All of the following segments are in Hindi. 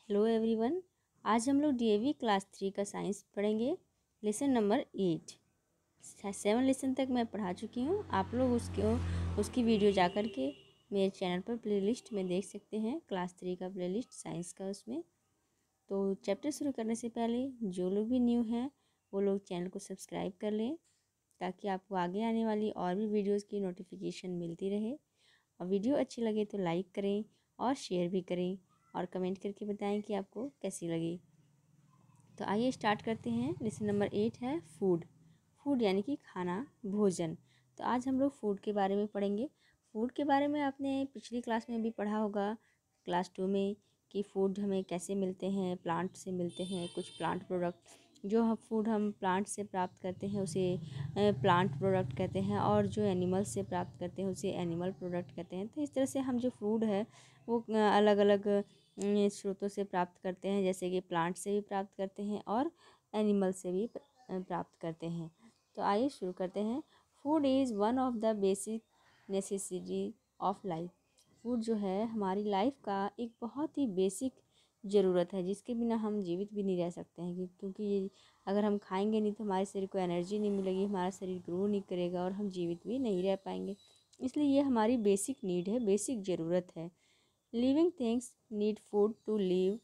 Hello everyone. आज हम लोग डीएवी क्लास 3 का साइंस पढ़ेंगे। Lesson number 8। 7 लेसन तक मैं पढ़ा चुकी हूँ। आप लोग उसकी वीडियो जा कर के मेरे चैनल पर प्लेलिस्ट में देख सकते हैं। क्लास 3 का प्लेलिस्ट साइंस का उसमें। तो चैप्टर शुरू करने से पहले जो लोग भी न्यू हैं वो लोग चैनल को सब्सक्राइब कर लें, ताकि आपको आगे आने वाली और भी वीडियोज़ की नोटिफिकेशन मिलती रहे। और वीडियो अच्छी लगे तो लाइक करें और शेयर भी करें और कमेंट करके बताएं कि आपको कैसी लगी। तो आइए स्टार्ट करते हैं। लेसन नंबर 8 है फूड। फूड यानी कि खाना, भोजन। तो आज हम लोग फूड के बारे में पढ़ेंगे। फूड के बारे में आपने पिछली क्लास में भी पढ़ा होगा, क्लास 2 में, कि फूड हमें कैसे मिलते हैं। प्लांट से मिलते हैं कुछ प्लांट प्रोडक्ट। जो हम फूड हम प्लांट से प्राप्त करते हैं उसे प्लांट प्रोडक्ट कहते हैं, और जो एनिमल से प्राप्त करते हैं उसे एनिमल प्रोडक्ट कहते हैं। तो इस तरह से हम जो फूड है वो अलग अलग स्रोतों से प्राप्त करते हैं, जैसे कि प्लांट से भी प्राप्त करते हैं और एनिमल से भी प्राप्त करते हैं। तो आइए शुरू करते हैं। Food is one of the basic necessity of life. Food जो है हमारी लाइफ का एक बहुत ही बेसिक ज़रूरत है, जिसके बिना हम जीवित भी नहीं रह सकते हैं। क्योंकि अगर हम खाएंगे नहीं तो हमारे शरीर को एनर्जी नहीं मिलेगी, हमारा शरीर ग्रो नहीं करेगा और हम जीवित भी नहीं रह पाएंगे। इसलिए ये हमारी बेसिक नीड है, बेसिक ज़रूरत है। Living things need food to live,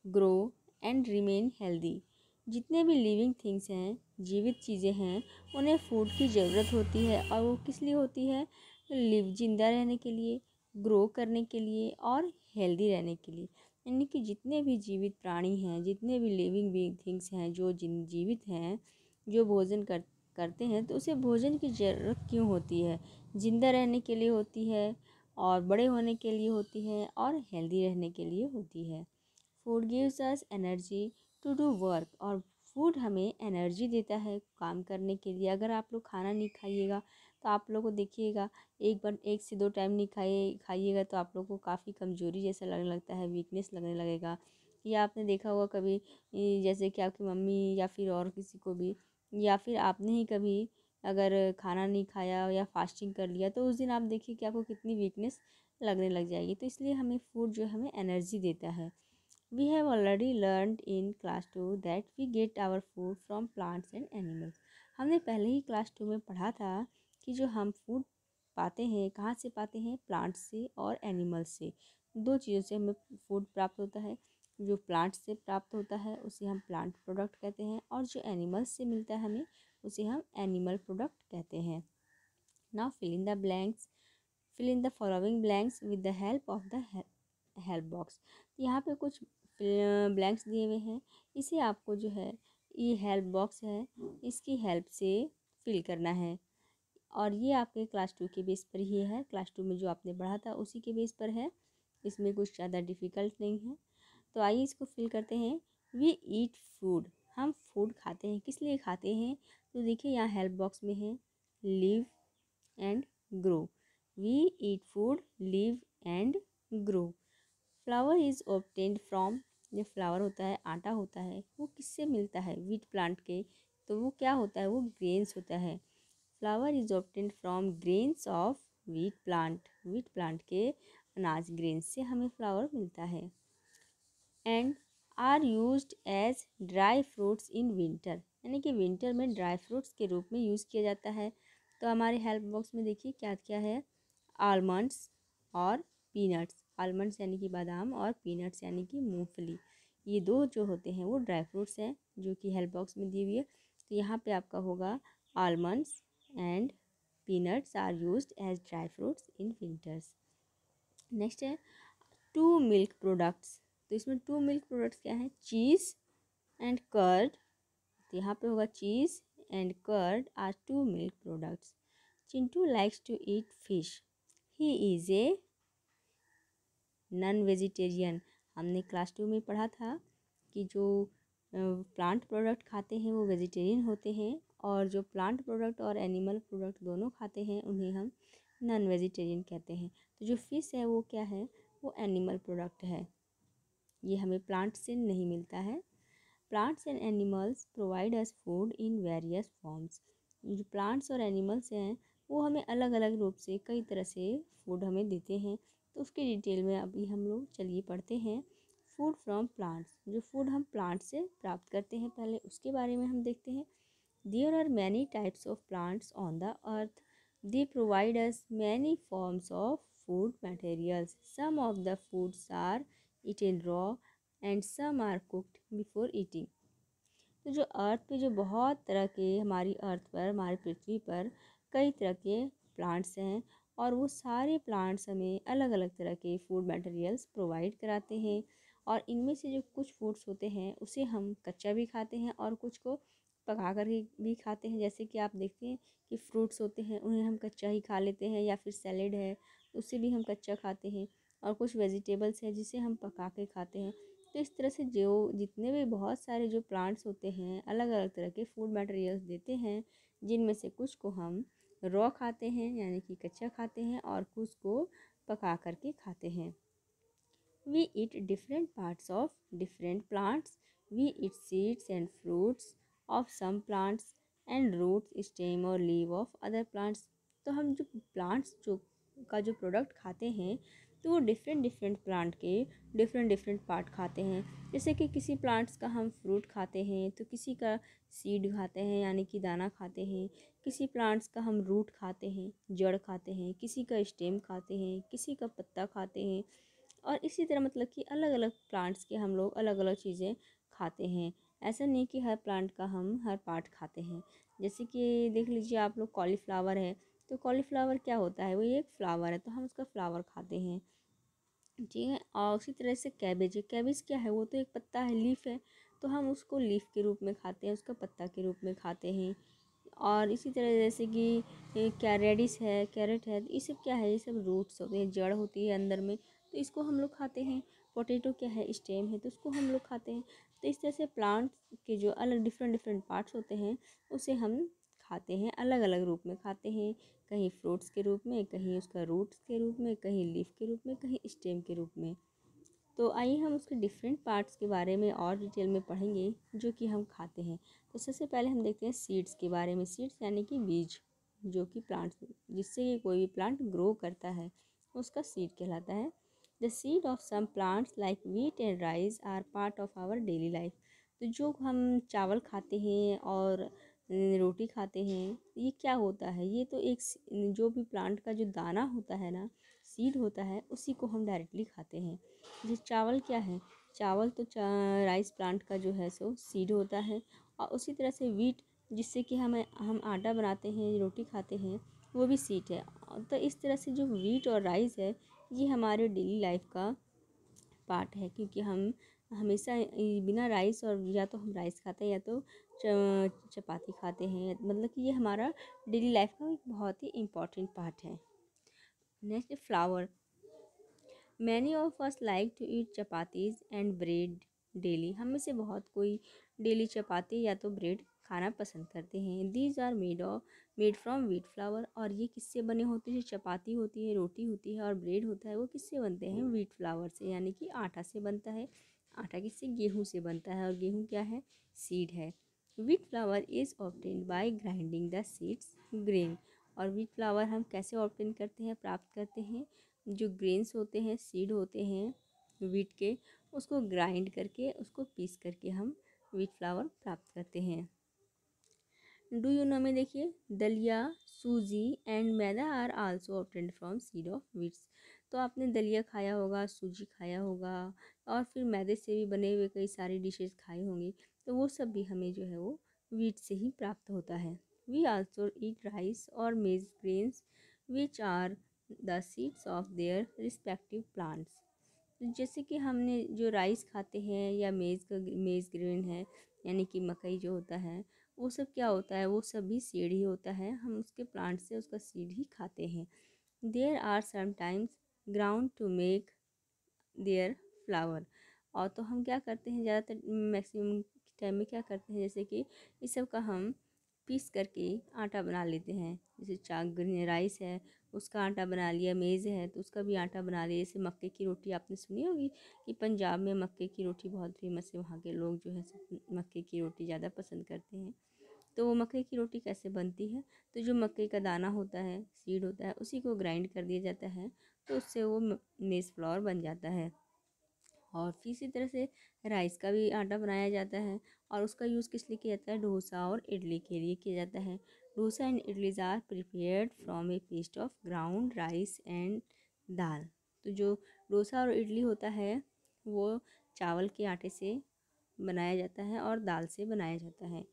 grow and remain healthy. जितने भी लिविंग थिंग्स हैं, जीवित चीज़ें हैं, उन्हें फूड की ज़रूरत होती है। और वो किस लिए होती है? लिव जिंदा रहने के लिए, ग्रो करने के लिए और हेल्दी रहने के लिए। यानी कि जितने भी जीवित प्राणी हैं, जितने भी लिविंग थिंग्स हैं जो जीवित हैं, जो भोजन करते हैं, तो उसे भोजन की ज़रूरत क्यों होती है? जिंदा रहने के लिए होती है, और बड़े होने के लिए होती है, और हेल्दी रहने के लिए होती है। Food gives us energy to do work. और फूड हमें एनर्जी देता है काम करने के लिए। अगर आप लोग खाना नहीं खाइएगा तो आप लोग को देखिएगा, एक से 2 टाइम नहीं खाइएगा तो आप लोग को काफ़ी कमज़ोरी जैसा लगने लगता है, वीकनेस लगने लगेगा। या आपने देखा होगा कभी, जैसे कि आपकी मम्मी या फिर और किसी को भी, या फिर आपने ही कभी अगर खाना नहीं खाया या फास्टिंग कर लिया तो उस दिन आप देखिए कि आपको कितनी वीकनेस लगने लग जाएगी। तो इसलिए हमें फूड जो हमें एनर्जी देता है। We have already learned in class 2 that we get our food from plants and animals. हमने पहले ही क्लास 2 में पढ़ा था कि जो हम फूड पाते हैं, कहाँ से पाते हैं? प्लांट्स से और एनिमल्स से। 2 चीज़ों से हमें फूड प्राप्त होता है। जो प्लांट से प्राप्त होता है उसे हम प्लांट प्रोडक्ट कहते हैं, और जो एनिमल्स से मिलता है हमें उसे हम एनिमल प्रोडक्ट कहते हैं। Now fill in the following blanks with the help of the help box। यहाँ पे कुछ ब्लैंक्स दिए हुए हैं, इसे आपको जो है, ये हेल्प बॉक्स है, इसकी हेल्प से फिल करना है। और ये आपके क्लास 2 के बेस पर ही है। क्लास 2 में जो आपने पढ़ा था उसी के बेस पर है, इसमें कुछ ज़्यादा डिफ़िकल्ट नहीं है। तो आइए इसको फिल करते हैं। We eat food. हम फूड खाते हैं, किस लिए खाते हैं? तो देखिए यहाँ हेल्प बॉक्स में है live and grow. We eat food, live and grow. Flour is obtained from. जो फ्लावर होता है, आटा होता है, वो किससे मिलता है? व्हीट प्लांट के। तो वो क्या होता है? वो ग्रेन्स होता है। Flour is obtained from grains of wheat plant. Wheat plant के अनाज ग्रेन्स से हमें फ्लावर मिलता है। And are used as dry fruits in winter. यानी कि विंटर में ड्राई फ्रूट्स के रूप में यूज़ किया जाता है। तो हमारे हेल्प बॉक्स में देखिए क्या क्या है। आलमंड्स और पीनट्स। आलमंड्स यानी कि बादाम, और पीनट्स यानी कि मूंगफली। ये 2 जो होते हैं वो ड्राई फ्रूट्स हैं, जो कि हेल्प बॉक्स में दी हुई है। तो यहाँ पे आपका होगा almonds and peanuts are used as dry fruits in winters. Next है 2 मिल्क प्रोडक्ट्स। तो इसमें 2 मिल्क प्रोडक्ट्स क्या हैं? Cheese and curd. तो यहाँ पे होगा cheese and curd are 2 milk products. Chintu likes to eat fish. He is a non vegetarian. हमने क्लास 2 में पढ़ा था कि जो प्लांट प्रोडक्ट खाते हैं वो वेजिटेरियन होते हैं, और जो प्लांट प्रोडक्ट और एनिमल प्रोडक्ट दोनों खाते हैं उन्हें हम नॉन वेजिटेरियन कहते हैं। तो जो फ़िश है वो क्या है? वो एनिमल प्रोडक्ट है, ये हमें प्लांट से नहीं मिलता है। Plants and animals provide us food in various forms. जो प्लांट्स और एनिमल्स हैं वो हमें अलग अलग रूप से कई तरह से फूड हमें देते हैं। तो उसके डिटेल में अभी हम लोग चलिए पढ़ते हैं। फूड फ्रॉम प्लांट्स, जो फूड हम प्लांट से प्राप्त करते हैं पहले उसके बारे में हम देखते हैं। There are many types of plants on the earth, they provide us many forms of food materials, some of the foods are eaten raw and some are cooked before eating. तो जो अर्थ पे जो बहुत तरह के, हमारी अर्थ पर, हमारी पृथ्वी पर कई तरह के प्लांट्स हैं, और वो सारे प्लांट्स हमें अलग अलग तरह के फूड मटेरियल्स प्रोवाइड कराते हैं। और इनमें से जो कुछ फूड्स होते हैं उसे हम कच्चा भी खाते हैं और कुछ को पका कर भी खाते हैं। जैसे कि आप देखते हैं कि फ्रूट्स होते हैं उन्हें हम कच्चा ही खा लेते हैं, या फिर सैलेड है उसे भी हम कच्चा खाते हैं, और कुछ वेजिटेबल्स है जिसे हम पका के खाते हैं। तो इस तरह से जो जितने भी बहुत सारे जो प्लांट्स होते हैं अलग अलग तरह के फूड मटेरियल्स देते हैं, जिनमें से कुछ को हम रॉ खाते हैं यानी कि कच्चा खाते हैं, और कुछ को पका करके खाते हैं। We eat different parts of different plants. We eat seeds and fruits of some plants and roots, stem और leaf of other plants. तो हम जो plants जो प्रोडक्ट खाते हैं तो वो डिफरेंट डिफरेंट प्लांट के डिफरेंट डिफरेंट पार्ट खाते हैं। जैसे कि किसी प्लांट्स का हम फ्रूट खाते हैं, तो किसी का सीड खाते हैं यानी कि दाना खाते हैं, किसी प्लांट्स का हम रूट खाते हैं, जड़ खाते हैं, किसी का स्टेम खाते हैं, किसी का पत्ता खाते हैं। और इसी तरह मतलब कि अलग अलग प्लांट्स के हम लोग अलग अलग चीज़ें खाते हैं। ऐसा नहीं कि हर प्लांट का हम हर पार्ट खाते हैं। जैसे कि देख लीजिए आप लोग, कॉलीफ्लावर है, तो कॉलीफ्लावर क्या होता है, वो एक फ्लावर है तो हम उसका फ्लावर खाते हैं, ठीक है। और उसी तरह से कैबेज है, कैबेज क्या है, वो तो एक पत्ता है, लीफ है, तो हम उसको लीफ के रूप में खाते हैं, उसका पत्ता के रूप में खाते हैं। और इसी तरह जैसे कि क्या रेडिश है, कैरेट है, तो ये सब क्या है, ये सब रूट्स होते हैं, जड़ होती है अंदर में, तो इसको हम लोग खाते हैं। पोटैटो क्या है, स्टेम है, तो उसको हम लोग खाते हैं। तो इस तरह से प्लांट के जो अलग डिफरेंट डिफरेंट पार्ट्स होते हैं उसे हम खाते हैं, अलग अलग रूप में खाते हैं। कहीं फ्रूट्स के रूप में, कहीं उसका रूट्स के रूप में, कहीं लीफ के रूप में, कहीं स्टेम के रूप में। तो आइए हम उसके डिफरेंट पार्ट्स के बारे में और डिटेल में पढ़ेंगे जो कि हम खाते हैं। तो सबसे पहले हम देखते हैं सीड्स के बारे में। सीड्स यानी कि बीज, जो कि प्लांट्स, जिससे कि कोई भी प्लांट ग्रो करता है उसका सीड कहलाता है। The seed of some plants like wheat and rice are part of our daily life. तो जो हम चावल खाते हैं और रोटी खाते हैं, ये क्या होता है, ये तो एक जो भी प्लांट का जो दाना होता है ना, सीड होता है, उसी को हम डायरेक्टली खाते हैं। जो चावल क्या है, चावल तो राइस प्लांट का जो है सो सीड होता है। और उसी तरह से वीट, जिससे कि हम आटा बनाते हैं, रोटी खाते हैं, वो भी सीड है। तो इस तरह से जो वीट और राइस है ये हमारे डेली लाइफ का पार्ट है, क्योंकि हम हमेशा बिना राइस, और या तो हम राइस खाते हैं या तो चपाती खाते हैं, मतलब कि ये हमारा डेली लाइफ का एक बहुत ही इम्पॉर्टेंट पार्ट है। Next, flour. Many of us like to eat chapatis and bread daily. हम में से बहुत कोई डेली चपाती या तो ब्रेड खाना पसंद करते हैं। These are made from wheat flour. और ये किससे बने होते हैं, जो चपाती होती है, रोटी होती है और ब्रेड होता है, वो किससे बनते हैं, व्हीट फ्लावर से, यानी कि आटा से बनता है। आटा किससे, गेहूँ से बनता है, और गेहूँ क्या है, सीड है। Wheat flour is obtained by grinding the seeds grain. और व्हीट फ्लावर हम कैसे ऑब्टेन करते हैं, प्राप्त करते हैं, जो ग्रेन्स होते हैं, सीड होते हैं वीट के, उसको ग्राइंड करके, उसको पीस करके हम व्हीट फ्लावर प्राप्त करते हैं। डू यू नो में देखिए, dalia, suji and maida are also obtained from seed of wheats. तो आपने दलिया खाया होगा, सूजी खाया होगा, और फिर मैदे से भी बने हुए कई सारी डिशेस खाई होंगी, तो वो सब भी हमें जो है वो वीट से ही प्राप्त होता है। वी आल्सो ईट राइस और maize grains which are the seeds of their respective plants. जैसे कि हमने जो राइस खाते हैं या मेज़ ग्रेन है, यानी कि मकई जो होता है, वो सब क्या होता है, वो सब भी सीड ही होता है, हम उसके प्लांट से उसका सीड ही खाते हैं। There are sometimes ground to make their flour. और तो हम क्या करते हैं, ज़्यादातर मैक्सिमम टाइम में क्या करते हैं, जैसे कि इस सब का हम पीस करके आटा बना लेते हैं। जैसे राइस है उसका आटा बना लिया, मेज़ है तो उसका भी आटा बना लिया। जैसे मक्के की रोटी आपने सुनी होगी कि पंजाब में मक्के की रोटी बहुत फेमस है, वहाँ के लोग जो है मक्के की रोटी ज़्यादा पसंद करते हैं। तो वो मक्के की रोटी कैसे बनती है, तो जो मक्के का दाना होता है, सीड होता है, उसी को ग्राइंड कर दिया जाता है, तो उससे वो मेज़ फ्लोर बन जाता है। और फिर इसी तरह से राइस का भी आटा बनाया जाता है और उसका यूज़ किस लिए किया जाता है, डोसा और इडली के लिए किया जाता है। Dosa and idlis are prepared from a paste of ground rice and dal. तो जो डोसा और इडली होता है वो चावल के आटे से बनाया जाता है और दाल से बनाया जाता है।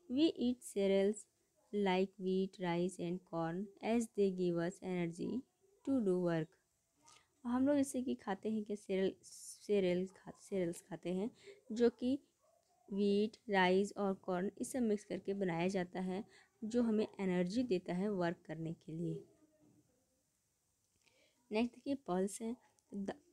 We eat cereals like wheat, rice and corn as they give us energy to do work। हम लोग जैसे कि खाते हैं कि सेरेल्स खाते हैं जो कि वीट, राइस और कॉर्न इस सब मिक्स करके बनाया जाता है जो हमें एनर्जी देता है वर्क करने के लिए। नेक्स्ट देखिए पल्स है।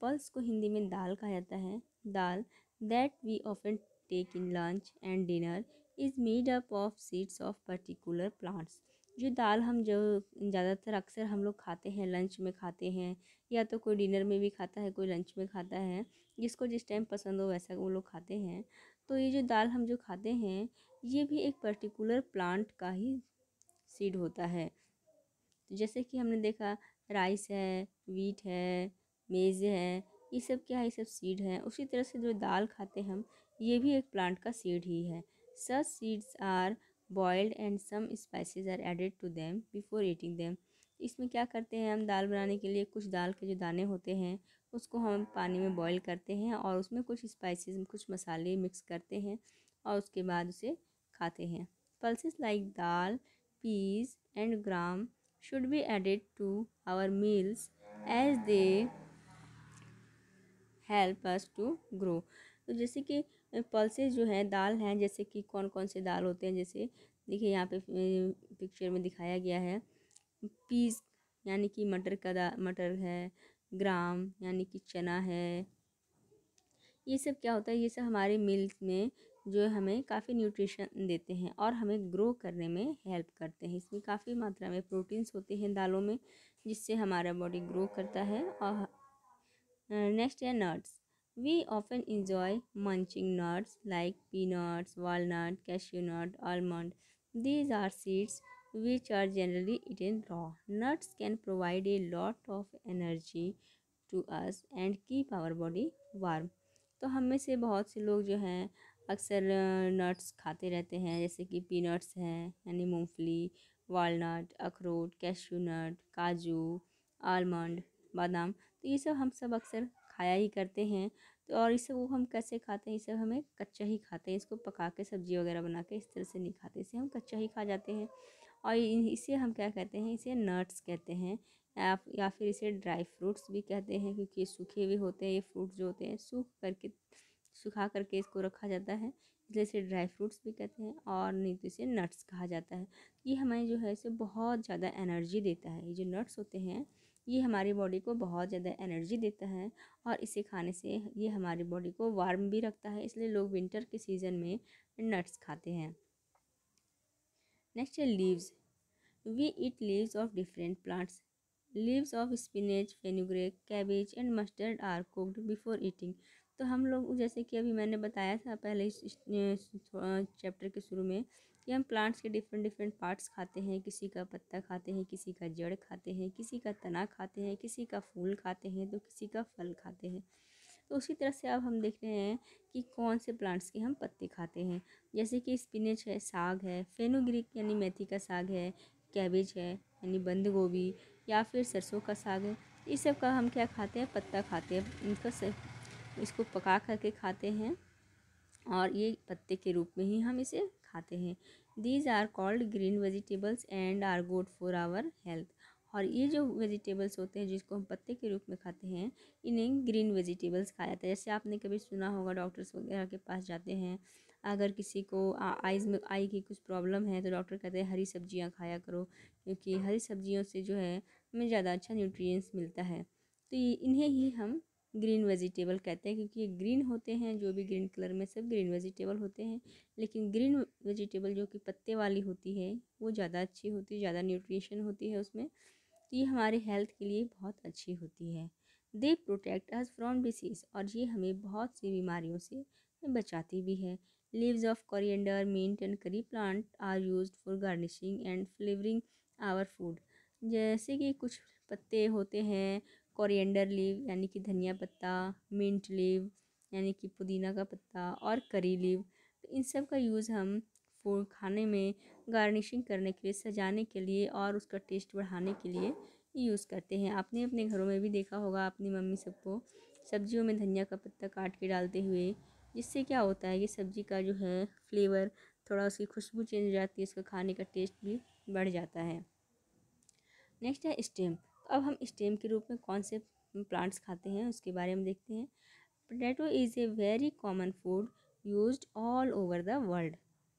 पल्स को हिंदी में दाल कहा जाता है। Dal that we often take in lunch and dinner is made up of seeds of particular plants. जो दाल हम जो ज़्यादातर अक्सर हम लोग खाते हैं, लंच में खाते हैं या तो कोई डिनर में भी खाता है, कोई लंच में खाता है, जिसको जिस टाइम पसंद हो वैसा वो लोग खाते हैं। तो ये जो दाल हम जो खाते हैं ये भी एक पर्टिकुलर प्लांट का ही सीड होता है। तो जैसे कि हमने देखा राइस है, वीट है, मेज़ है, ये सब क्या है, ये सब सीड है। उसी तरह से जो दाल खाते हम ये भी एक प्लांट का सीड ही है। Such seeds are boiled and some spices are added to them before eating them. इसमें क्या करते हैं हम दाल बनाने के लिए, कुछ दाल के जो दाने होते हैं उसको हम पानी में बॉईल करते हैं और उसमें कुछ स्पाइसेस, कुछ मसाले मिक्स करते हैं और उसके बाद उसे खाते हैं। Pulses like dal, peas and gram should be added to our meals as they help us to grow। तो जैसे कि पल्सेस जो है दाल हैं, जैसे कि कौन कौन से दाल होते हैं, जैसे देखिए यहाँ पे पिक्चर में दिखाया गया है। पीस यानी कि मटर है, ग्राम यानी कि चना है। ये सब क्या होता है, ये सब हमारे मिल्क में जो हमें काफ़ी न्यूट्रिशन देते हैं और हमें ग्रो करने में हेल्प करते हैं। इसमें काफ़ी मात्रा में प्रोटीन्स होते हैं दालों में, जिससे हमारा बॉडी ग्रो करता है। और नेक्स्ट है nuts. We often enjoy munching nuts like peanuts, walnut, cashew nut, almond. These are seeds which are generally eaten raw. Nuts can provide a lot of energy to us and keep our body warm। तो हम में से बहुत से लोग जो हैं अक्सर नट्स खाते रहते हैं, जैसे कि पीनट्स हैं यानी मूंगफली, वॉलनट, अखरोट, कैश्यू नट, काजू, आलमंड, बादाम। तो ये सब हम सब अक्सर खाया ही करते हैं। तो और इसे वो हम कैसे खाते हैं, इसे हमें कच्चा ही खाते हैं। इसको पका के सब्जी वगैरह बना के इस तरह से नहीं खाते, इसे हम कच्चा ही खा जाते हैं। और इसे हम क्या कहते हैं, इसे नट्स कहते हैं या फिर इसे ड्राई फ्रूट्स भी कहते हैं, क्योंकि ये सूखे हुए होते हैं। ये फ्रूट जो होते हैं सुखा करके इसको रखा जाता है, इसलिए इसे ड्राई फ्रूट्स भी कहते हैं और नहीं तो इसे नट्स कहा जाता है। ये हमें जो है इसे बहुत ज़्यादा एनर्जी देता है। ये जो नट्स होते हैं ये हमारी बॉडी को बहुत ज़्यादा एनर्जी देता है और इसे खाने से ये हमारी बॉडी को वार्म भी रखता है, इसलिए लोग विंटर के सीज़न में नट्स खाते हैं। नेक्स्ट है leaves. We eat leaves of different plants. Leaves of spinach, fenugreek, cabbage and mustard are cooked before eating. तो हम लोग जैसे कि अभी मैंने बताया था पहले इस चैप्टर के शुरू में कि हम प्लांट्स के डिफरेंट डिफरेंट पार्ट्स खाते हैं। किसी का पत्ता खाते हैं, किसी का जड़ खाते हैं, किसी का तना खाते हैं, किसी का फूल खाते हैं, तो किसी का फल खाते हैं। तो उसी तरह से अब हम देख रहे हैं कि कौन से प्लांट्स के हम पत्ते खाते हैं। जैसे कि स्पिनच है, साग है, फेनुग्रीक यानी मेथी का साग है, कैबेज है यानी बंद गोभी, या फिर सरसों का साग है। इस सब का हम क्या खाते हैं, पत्ता खाते हैं। इसको पका करके खाते हैं और ये पत्ते के रूप में ही हम इसे खाते हैं। These are called green vegetables and are good for our health. और ये जो वेजिटेबल्स होते हैं जिसको हम पत्ते के रूप में खाते हैं, इन्हें ग्रीन वेजिटेबल्स खाया जाता है। जैसे आपने कभी सुना होगा, डॉक्टर्स वगैरह के पास जाते हैं, अगर किसी को आइज़ में आई की कुछ प्रॉब्लम है तो डॉक्टर कहते हैं हरी सब्जियां खाया करो, क्योंकि हरी सब्जियों से जो है हमें ज़्यादा अच्छा न्यूट्रिएंट्स मिलता है। तो ये इन्हें ही हम ग्रीन वेजिटेबल कहते हैं, क्योंकि ये ग्रीन होते हैं। जो भी ग्रीन कलर में सब ग्रीन वेजिटेबल होते हैं, लेकिन ग्रीन वेजिटेबल जो कि पत्ते वाली होती है वो ज़्यादा अच्छी होती है, ज़्यादा न्यूट्रिशन होती है उसमें। तो ये हमारे हेल्थ के लिए बहुत अच्छी होती है। They protect us from disease, और ये हमें बहुत सी बीमारियों से बचाती भी है। Leaves of coriander, mint and curry plant are used for garnishing and flavouring our food. जैसे कि कुछ पत्ते होते हैं, कोरिएंडर लीव यानी कि धनिया पत्ता, मिंट लीव यानी कि पुदीना का पत्ता और करी लीव। तो इन सब का यूज़ हम फूड खाने में गार्निशिंग करने के लिए, सजाने के लिए और उसका टेस्ट बढ़ाने के लिए यूज़ करते हैं। आपने अपने घरों में भी देखा होगा अपनी मम्मी सबको सब्जियों में धनिया का पत्ता काट के डालते हुए, जिससे क्या होता है कि सब्ज़ी का जो है फ्लेवर, थोड़ा उसकी खुशबू चेंज हो जाती है, उसका खाने का टेस्ट भी बढ़ जाता है। नेक्स्ट है स्टेम। तो अब हम स्टेम के रूप में कौन से प्लांट्स खाते हैं उसके बारे में देखते हैं। Potato is a very common food used all over the world.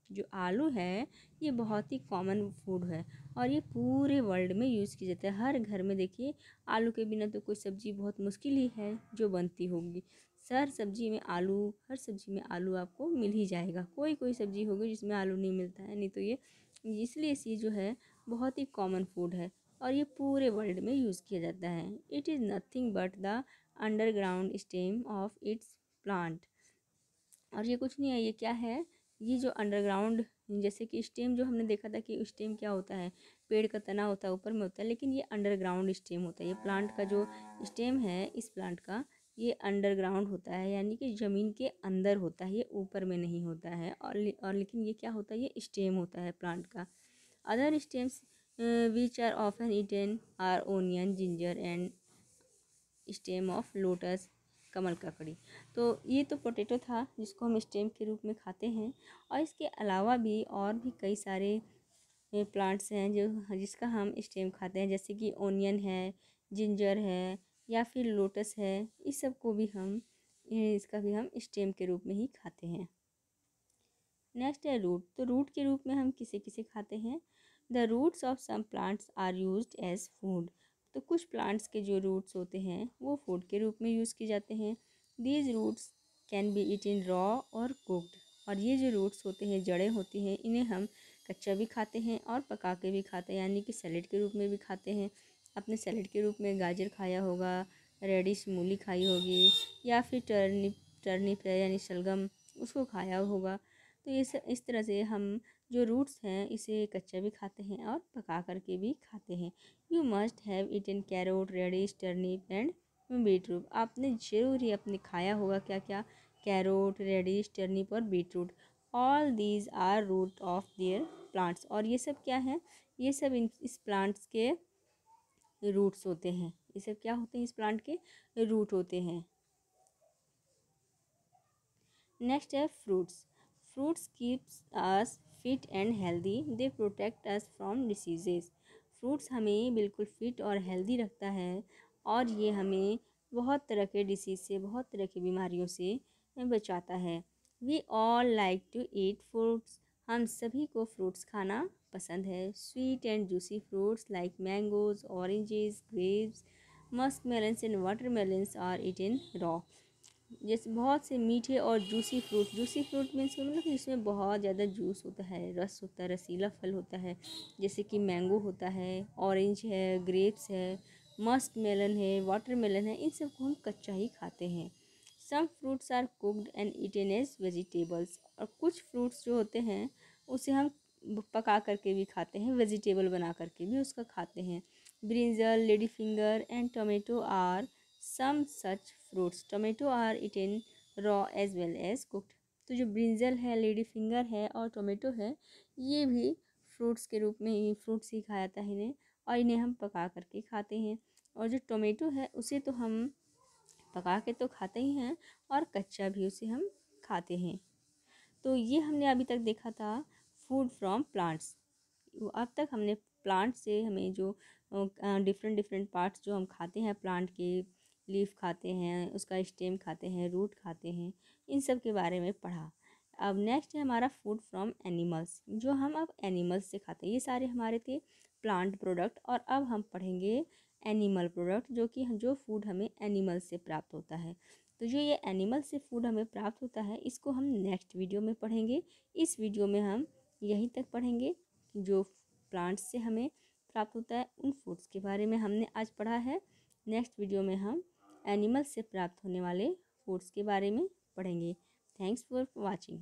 जो आलू है ये बहुत ही कॉमन फूड है और ये पूरे वर्ल्ड में यूज़ किया जाता है। हर घर में देखिए आलू के बिना तो कोई सब्ज़ी बहुत मुश्किल ही है जो बनती होगी। हर सब्ज़ी में आलू, हर सब्ज़ी में आलू आपको मिल ही जाएगा। कोई कोई सब्ज़ी होगी जिसमें आलू नहीं मिलता है, नहीं तो ये इसलिए ये जो है बहुत ही कॉमन फूड है और ये पूरे वर्ल्ड में यूज़ किया जाता है। It is nothing but the underground stem of its plant. और ये कुछ नहीं है, ये क्या है, ये जो अंडरग्राउंड, जैसे कि स्टेम जो हमने देखा था कि स्टेम क्या होता है, पेड़ का तना होता है ऊपर में होता है, लेकिन ये अंडरग्राउंड स्टेम होता है। ये प्लांट का जो स्टेम है इस प्लांट का, ये अंडरग्राउंड होता है, यानी कि ज़मीन के अंदर होता है, ये ऊपर में नहीं होता है। और लेकिन ये क्या होता है, ये स्टेम होता है प्लांट का। Other stems which are often eaten are onion, ginger and stem of lotus, कमल ककड़ी। तो ये तो पोटैटो था जिसको हम स्टेम के रूप में खाते हैं, और इसके अलावा भी और भी कई सारे प्लांट्स हैं जो जिसका हम स्टेम खाते हैं, जैसे कि ओनियन है, जिंजर है या फिर लोटस है। इस सब को भी हम इसका भी हम स्टेम के रूप में ही खाते हैं। नेक्स्ट है रूट। तो रूट के रूप में हम किसे किसे खाते हैं। The roots of some plants are used as food. तो कुछ प्लांट्स के जो रूट्स होते हैं वो फूड के रूप में यूज़ किए जाते हैं। These roots can be eaten raw और कुक्ड। और ये जो रूट्स होते हैं, जड़ें होती हैं, इन्हें हम कच्चा भी खाते हैं और पका के भी खाते हैं, यानी कि सैलेड के रूप में भी खाते हैं। आपने सैलेड के रूप में गाजर खाया होगा, रेडिश मूली खाई होगी, या फिर टर्निप है यानी शलगम, उसको खाया होगा। तो ये इस तरह से हम जो रूट्स हैं इसे कच्चा भी खाते हैं और पका करके भी खाते हैं। You must have eaten carrot, radish, turnip and beetroot. आपने ज़रूर ही अपने खाया होगा क्या क्या, कैरोट, रेडिश, टर्निप और beetroot. All these are root of their plants. और ये सब क्या है, ये सब इस प्लांट्स के रूट्स होते हैं। ये सब क्या होते हैं, इस प्लांट के रूट होते हैं। नेक्स्ट है fruits. Fruits keeps us fit and healthy, they protect us from diseases. Fruits हमें बिल्कुल फिट और हेल्दी रखता है और ये हमें बहुत तरह के डिसीज़ से, बहुत तरह की बीमारियों से बचाता है। We all like to eat fruits. हम सभी को फ्रूट्स खाना पसंद है। Sweet and juicy fruits like mangoes, oranges, grapes, musk melons and water melons are eaten raw. जैसे बहुत से मीठे और juicy fruit, juicy fruit means मतलब कि जिसमें बहुत ज़्यादा जूस होता है, रस होता है, रसीला फल होता है, जैसे कि मैंगो होता है, ऑरेंज है, ग्रेप्स है, मस्क मेलन है, वाटर मेलन है। इन सब को हम कच्चा ही खाते हैं। Some fruits are cooked and eaten as vegetables. और कुछ फ्रूट्स जो होते हैं उसे हम पका करके भी खाते हैं, वेजिटेबल बना करके भी उसका खाते हैं। Brinjal, lady finger and tomato are some such fruits. Tomato are eaten raw as well as cooked. तो जो ब्रिंजल है, लेडी फिंगर है और टोमेटो है, ये भी फ्रूट्स के रूप में ही, फ्रूट्स ही खाया जाता है इन्हें, और इन्हें हम पका करके खाते हैं। और जो टोमेटो है उसे तो हम पका के तो खाते ही हैं और कच्चा भी उसे हम खाते हैं। तो ये हमने अभी तक देखा था फूड फ्रॉम प्लांट्स। अब तक हमने प्लांट से हमें जो डिफरेंट डिफरेंट पार्ट्स जो हम खाते हैं प्लांट के, लीफ खाते हैं, उसका स्टेम खाते हैं, रूट खाते हैं, इन सब के बारे में पढ़ा। अब नेक्स्ट है हमारा फूड फ्रॉम एनिमल्स, जो हम अब एनिमल्स से खाते हैं। ये सारे हमारे थे प्लांट प्रोडक्ट, और अब हम पढ़ेंगे एनिमल प्रोडक्ट, जो फूड हमें एनिमल से प्राप्त होता है। तो जो ये एनिमल से फूड हमें प्राप्त होता है इसको हम नेक्स्ट वीडियो में पढ़ेंगे। इस वीडियो में हम यहीं तक पढ़ेंगे कि जो प्लांट्स से हमें प्राप्त होता है उन फूड्स के बारे में हमने आज पढ़ा है। नेक्स्ट वीडियो में हम एनिमल से प्राप्त होने वाले फूड्स के बारे में पढ़ेंगे। Thanks for watching.